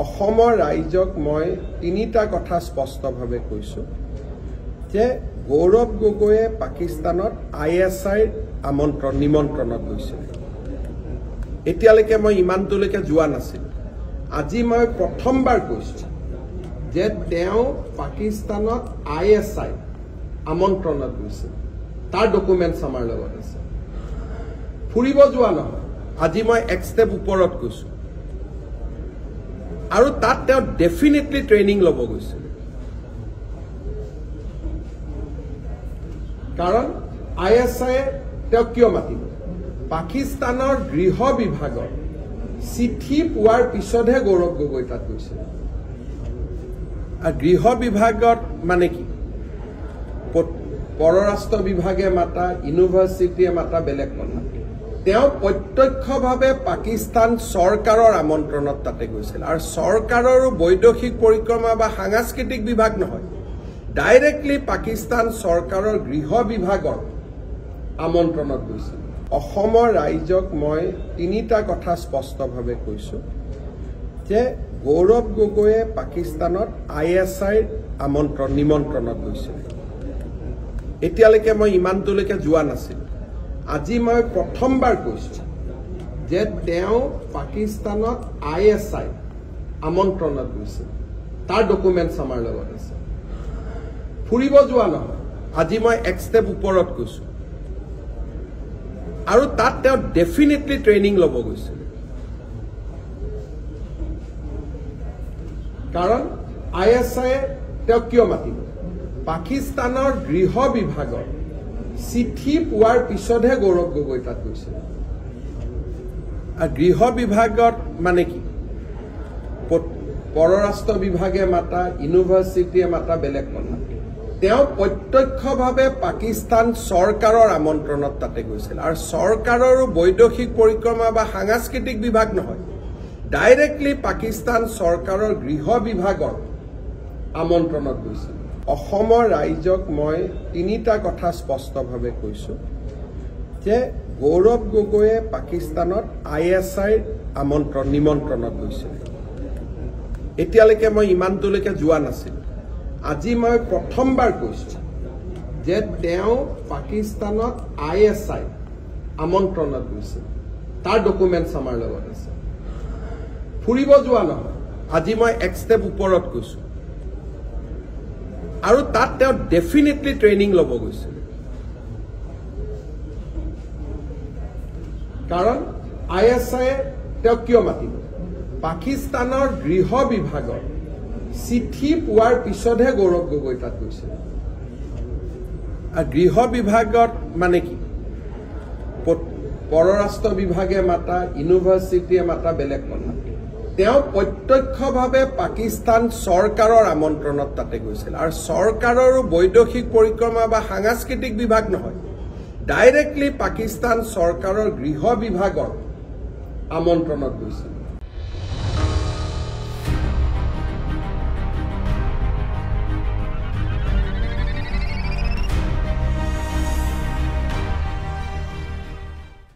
অসমৰ ৰাইজক মই তিনিটা কথা স্পষ্টভাৱে কৈছো যে গৌৰৱ গগৈয়ে পাকিস্তানত ISI নিমন্ত্ৰণত গৈছিল। এতিয়ালৈকে মই ইমানটোলৈকে যোৱা নাছিল। আজি মই প্ৰথমবাৰ কৈছো যে তেওঁ পাকিস্তানত ISI আমন্ত্ৰণত গৈছিল। তাৰ ডকুমেণ্টছ আমাৰ লগত আছে। ফুৰিব যোৱা নহয়। আজি মই এক ষ্টেপ ওপৰত কৈছো। আৰু তাত তেওঁ ডেফিনেটলি ট্ৰেইনিং ল'ব গৈছিল। কাৰণ ISI তেওঁ কিয় মাতিব? পাকিস্তানৰ গৃহ বিভাগৰ চিঠি পোৱাৰ পিছতহে গৌৰৱ গগৈ তাত গৈছিল। আৰু গৃহ বিভাগত মানে কি? পৰৰাষ্ট্ৰ বিভাগে মাতা, ইউনিভাৰ্চিটিয়ে মাতা বেলেগ কথা। তেওঁ প্ৰত্যক্ষভাৱে পাকিস্তান চৰকাৰৰ আমন্ত্ৰণত তাতে গৈছিল। আৰু চৰকাৰৰো বৈদেশিক পৰিক্ৰমা বা সাংস্কৃতিক বিভাগ নহয়, ডাইৰেক্টলি পাকিস্তান চৰকাৰৰ গৃহ বিভাগৰ আমন্ত্ৰণত গৈছিল। অসমৰ ৰাইজক মই তিনিটা কথা স্পষ্টভাৱে কৈছো যে গৌৰৱ গগৈয়ে পাকিস্তানত ISI নিমন্ত্ৰণত গৈছিল। এতিয়ালৈকে মই ইমানটোলৈকে যোৱা নাছিল। আজি মই প্ৰথমবাৰ কৈছো যে তেওঁ পাকিস্তানত ISI আমন্ত্ৰণত গৈছিল। তাৰ ডকুমেণ্টছ আমাৰ লগত আছে। ফুৰিব যোৱা নহয়। আজি মই এক ষ্টেপ ওপৰত কৈছো। আৰু তাত তেওঁ ডেফিনেটলি ট্ৰেইনিং ল'ব গৈছিল। কাৰণ ISI তেওঁ কিয় মাতিব? পাকিস্তানৰ গৃহ বিভাগৰ চিঠি পোৱাৰ পিছতহে গৌৰৱ গগৈ তাত গৈছিল। আৰু গৃহ বিভাগত মানে কি? পৰৰাষ্ট্ৰ বিভাগে মাতা, ইউনিভাৰ্চিটিয়ে মাতা বেলেগ কথা। তেওঁ প্ৰত্যক্ষভাৱে পাকিস্তান চৰকাৰৰ আমন্ত্ৰণত তাতে গৈছিল। আৰু চৰকাৰৰো বৈদেশিক পৰিক্ৰমা বা সাংস্কৃতিক বিভাগ নহয়, ডাইৰেক্টলি পাকিস্তান চৰকাৰৰ গৃহ বিভাগৰ আমন্ত্ৰণত গৈছিল। অসমৰ ৰাইজক মই তিনিটা কথা স্পষ্টভাৱে কৈছো যে গৌৰৱ গগৈয়ে পাকিস্তানত ISI নিমন্ত্ৰণত গৈছিল। এতিয়ালৈকে মই ইমানটোলৈকে যোৱা নাছিল। আজি মই প্ৰথমবাৰ কৈছো যে তেওঁ পাকিস্তানত ISI আমন্ত্ৰণত গৈছিল। তাৰ ডকুমেণ্টছ আমাৰ লগত আছে। ফুৰিব যোৱা নহয়। আজি মই এক ষ্টেপ ওপৰত কৈছো। আৰু তাত তেওঁ ডেফিনেটলি ট্ৰেইনিং ল'ব গৈছিল। কাৰণ ISI তেওঁ কিয় মাতিব? পাকিস্তানৰ গৃহ বিভাগৰ চিঠি পোৱাৰ পিছতহে গৌৰৱ গগৈ তাত গৈছিল। আৰু গৃহ বিভাগত মানে কি? পৰৰাষ্ট্ৰ বিভাগে মাতা, ইউনিভাৰ্চিটিয়ে মাতা বেলেগ কথা। তেওঁ প্ৰত্যক্ষভাৱে পাকিস্তান চৰকাৰৰ আমন্ত্ৰণত তাতে গৈছিল। আৰু চৰকাৰৰো বৈদেশিক পৰিক্ৰমা বা সাংস্কৃতিক বিভাগ নহয়, ডাইৰেক্টলি পাকিস্তান চৰকাৰৰ গৃহ বিভাগৰ আমন্ত্ৰণত গৈছিল।